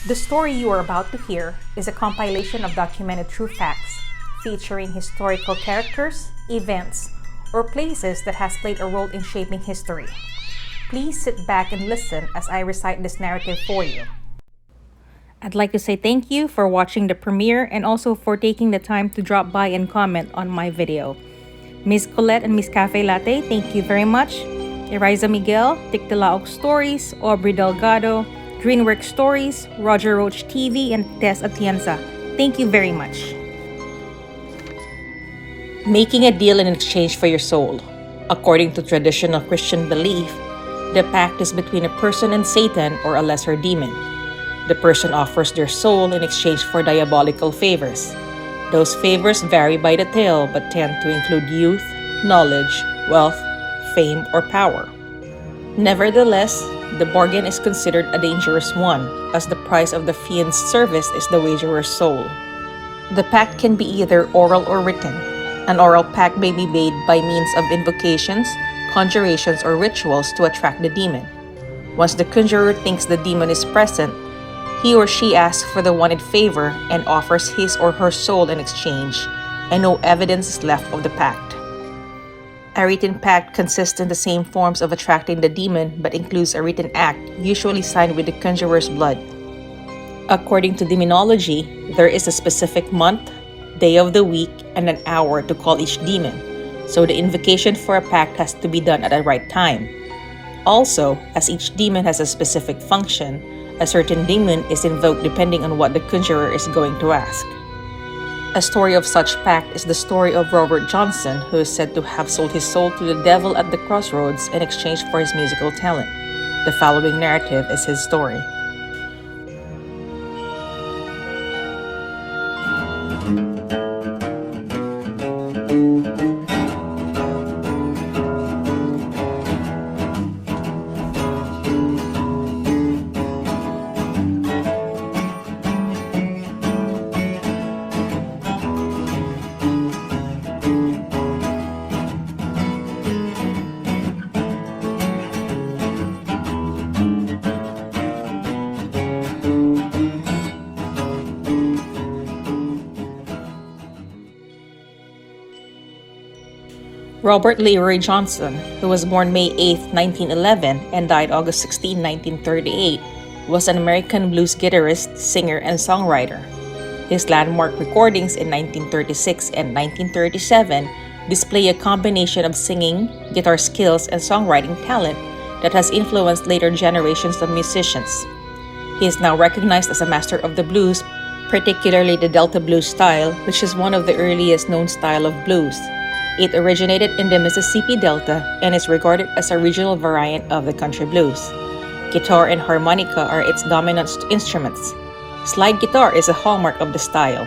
The story you are about to hear is a compilation of documented true facts featuring historical characters, events, or places that has played a role in shaping history. Please sit back and listen as I recite this narrative for you. I'd like to say thank you for watching the premiere and also for taking the time to drop by and comment on my video. Miss Colette and Miss Cafe Latte, thank you very much. Eriza Miguel, Tiktalaok Stories, Aubrey Delgado, Greenwork Stories, Roger Roach TV, and Tess Atienza, thank you very much. Making a deal in exchange for your soul. According to traditional Christian belief, the pact is between a person and Satan or a lesser demon. The person offers their soul in exchange for diabolical favors. Those favors vary by the tale but tend to include youth, knowledge, wealth, fame, or power. Nevertheless, the bargain is considered a dangerous one, as the price of the fiend's service is the wagerer's soul. The pact can be either oral or written. An oral pact may be made by means of invocations, conjurations, or rituals to attract the demon. Once the conjurer thinks the demon is present, he or she asks for the wanted favor and offers his or her soul in exchange, and no evidence is left of the pact. A written pact consists in the same forms of attracting the demon but includes a written act, usually signed with the conjurer's blood. According to demonology, there is a specific month, day of the week, and an hour to call each demon, so the invocation for a pact has to be done at the right time. Also, as each demon has a specific function, a certain demon is invoked depending on what the conjurer is going to ask. A story of such pact is the story of Robert Johnson, who is said to have sold his soul to the devil at the Crossroads in exchange for his musical talent. The following narrative is his story. Robert Leroy Johnson, who was born May 8, 1911 and died August 16, 1938, was an American blues guitarist, singer, and songwriter. His landmark recordings in 1936 and 1937 display a combination of singing, guitar skills, and songwriting talent that has influenced later generations of musicians. He is now recognized as a master of the blues, particularly the Delta blues style, which is one of the earliest known style of blues. It originated in the Mississippi Delta and is regarded as a regional variant of the country blues. Guitar and harmonica are its dominant instruments. Slide guitar is a hallmark of the style.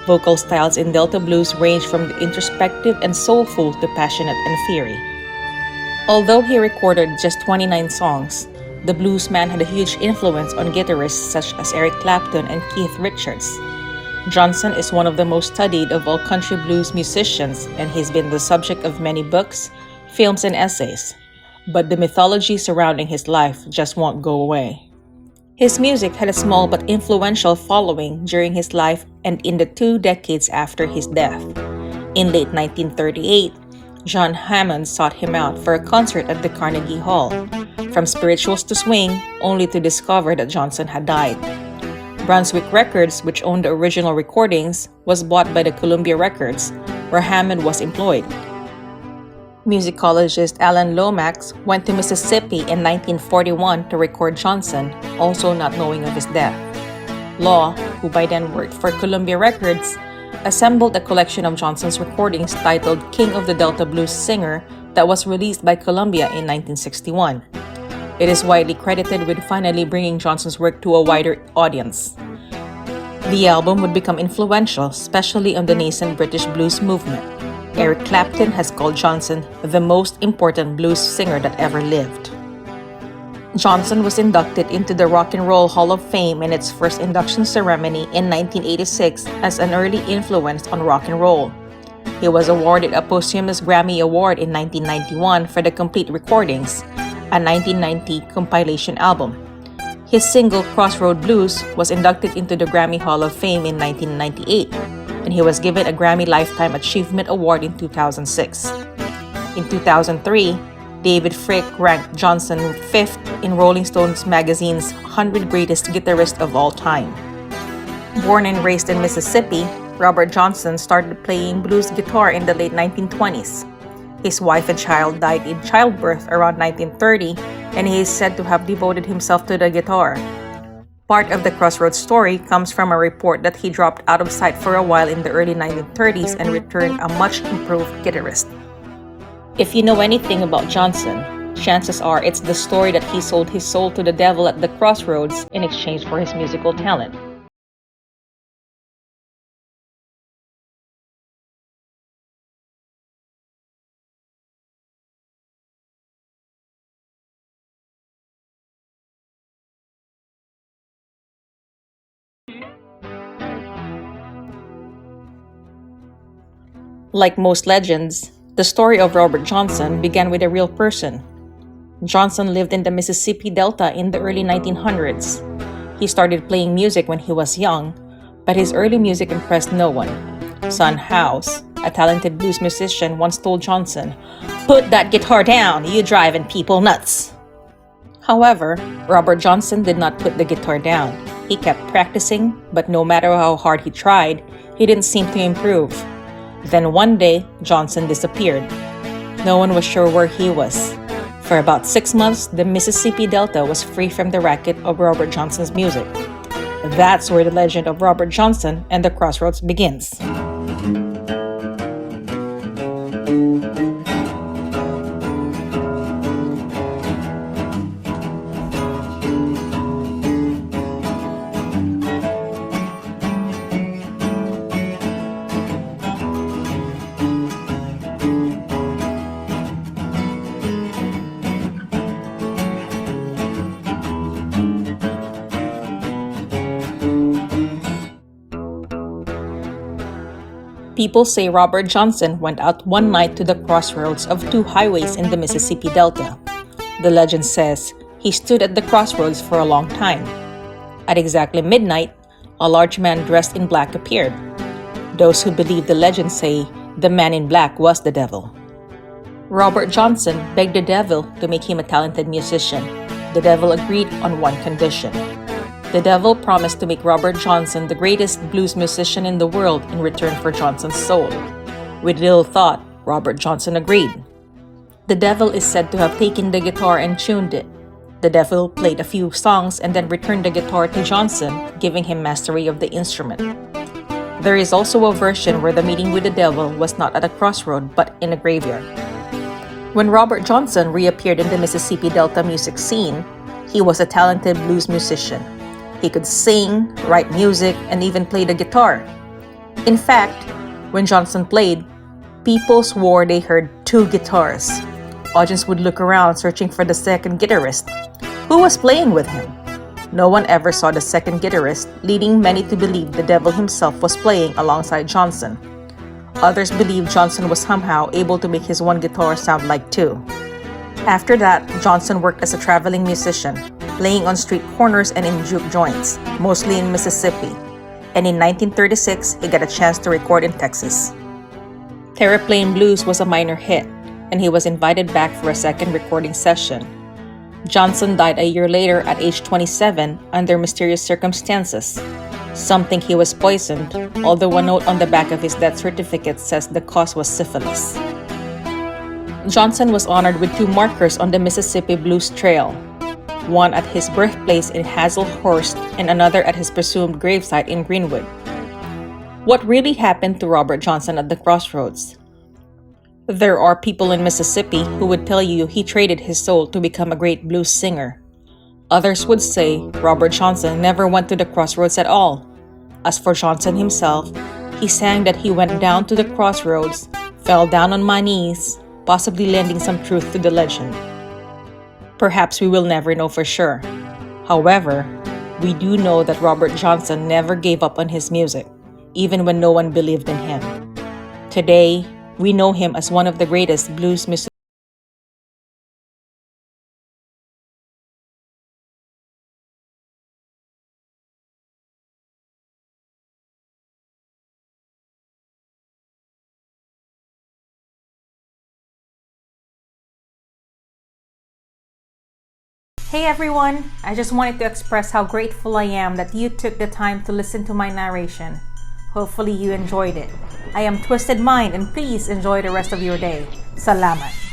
Vocal styles in Delta blues range from the introspective and soulful to passionate and fiery. Although he recorded just 29 songs, the bluesman had a huge influence on guitarists such as Eric Clapton and Keith Richards. Johnson is one of the most studied of all country blues musicians, and he's been the subject of many books, films, and essays. But the mythology surrounding his life just won't go away. His music had a small but influential following during his life and in the 2 decades after his death. In late 1938, John Hammond sought him out for a concert at the Carnegie Hall. From spirituals to swing, only to discover that Johnson had died. Brunswick Records, which owned the original recordings, was bought by the Columbia Records, where Hammond was employed. Musicologist Alan Lomax went to Mississippi in 1941 to record Johnson, also not knowing of his death. Law, who by then worked for Columbia Records, assembled a collection of Johnson's recordings titled King of the Delta Blues Singer that was released by Columbia in 1961. It is widely credited with finally bringing Johnson's work to a wider audience. The album would become influential, especially on the nascent British blues movement. Eric Clapton has called Johnson the most important blues singer that ever lived. Johnson was inducted into the Rock and Roll Hall of Fame in its first induction ceremony in 1986 as an early influence on rock and roll. He was awarded a posthumous Grammy Award in 1991 for the complete recordings, a 1990 compilation album. His single Crossroad Blues was inducted into the Grammy Hall of Fame in 1998, and he was given a Grammy Lifetime Achievement Award in 2006. In 2003, David Frick ranked Johnson fifth in Rolling Stones magazine's 100 Greatest Guitarists of All Time. Born and raised in Mississippi, Robert Johnson started playing blues guitar in the late 1920s. His wife and child died in childbirth around 1930, and he is said to have devoted himself to the guitar. Part of the Crossroads story comes from a report that he dropped out of sight for a while in the early 1930s and returned a much improved guitarist. If you know anything about Johnson, chances are it's the story that he sold his soul to the devil at the Crossroads in exchange for his musical talent. Like most legends, the story of Robert Johnson began with a real person. Johnson lived in the Mississippi Delta in the early 1900s. He started playing music when he was young, but his early music impressed no one. Son House, a talented blues musician, once told Johnson, "Put that guitar down, you're driving people nuts." However, Robert Johnson did not put the guitar down. He kept practicing, but no matter how hard he tried, he didn't seem to improve. Then one day, Johnson disappeared. No one was sure where he was. For about 6 months, the Mississippi Delta was free from the racket of Robert Johnson's music. That's where the legend of Robert Johnson and the Crossroads begins. People say Robert Johnson went out one night to the crossroads of two highways in the Mississippi Delta. The legend says he stood at the crossroads for a long time. At exactly midnight, a large man dressed in black appeared. Those who believe the legend say the man in black was the devil. Robert Johnson begged the devil to make him a talented musician. The devil agreed on one condition. The devil promised to make Robert Johnson the greatest blues musician in the world in return for Johnson's soul. With little thought, Robert Johnson agreed. The devil is said to have taken the guitar and tuned it. The devil played a few songs and then returned the guitar to Johnson, giving him mastery of the instrument. There is also a version where the meeting with the devil was not at a crossroad but in a graveyard. When Robert Johnson reappeared in the Mississippi Delta music scene, he was a talented blues musician. He could sing, write music, and even play the guitar. In fact, when Johnson played, people swore they heard two guitars. Audience would look around searching for the second guitarist. Who was playing with him? No one ever saw the second guitarist, leading many to believe the devil himself was playing alongside Johnson. Others believe Johnson was somehow able to make his one guitar sound like two. After that, Johnson worked as a traveling musician, playing on street corners and in juke joints, mostly in Mississippi. And in 1936, he got a chance to record in Texas. Terraplane Blues was a minor hit, and he was invited back for a second recording session. Johnson died a year later at age 27 under mysterious circumstances. Some think he was poisoned, although a note on the back of his death certificate says the cause was syphilis. Johnson was honored with two markers on the Mississippi Blues Trail, one at his birthplace in Hazelhurst and another at his presumed gravesite in Greenwood. What really happened to Robert Johnson at the Crossroads? There are people in Mississippi who would tell you he traded his soul to become a great blues singer. Others would say Robert Johnson never went to the Crossroads at all. As for Johnson himself, he sang that he went down to the crossroads, fell down on my knees, possibly lending some truth to the legend. Perhaps we will never know for sure. However, we do know that Robert Johnson never gave up on his music, even when no one believed in him. Today, we know him as one of the greatest blues musicians. Hey everyone! I just wanted to express how grateful I am that you took the time to listen to my narration. Hopefully you enjoyed it. I am Twisted Mind and please enjoy the rest of your day. Salamat!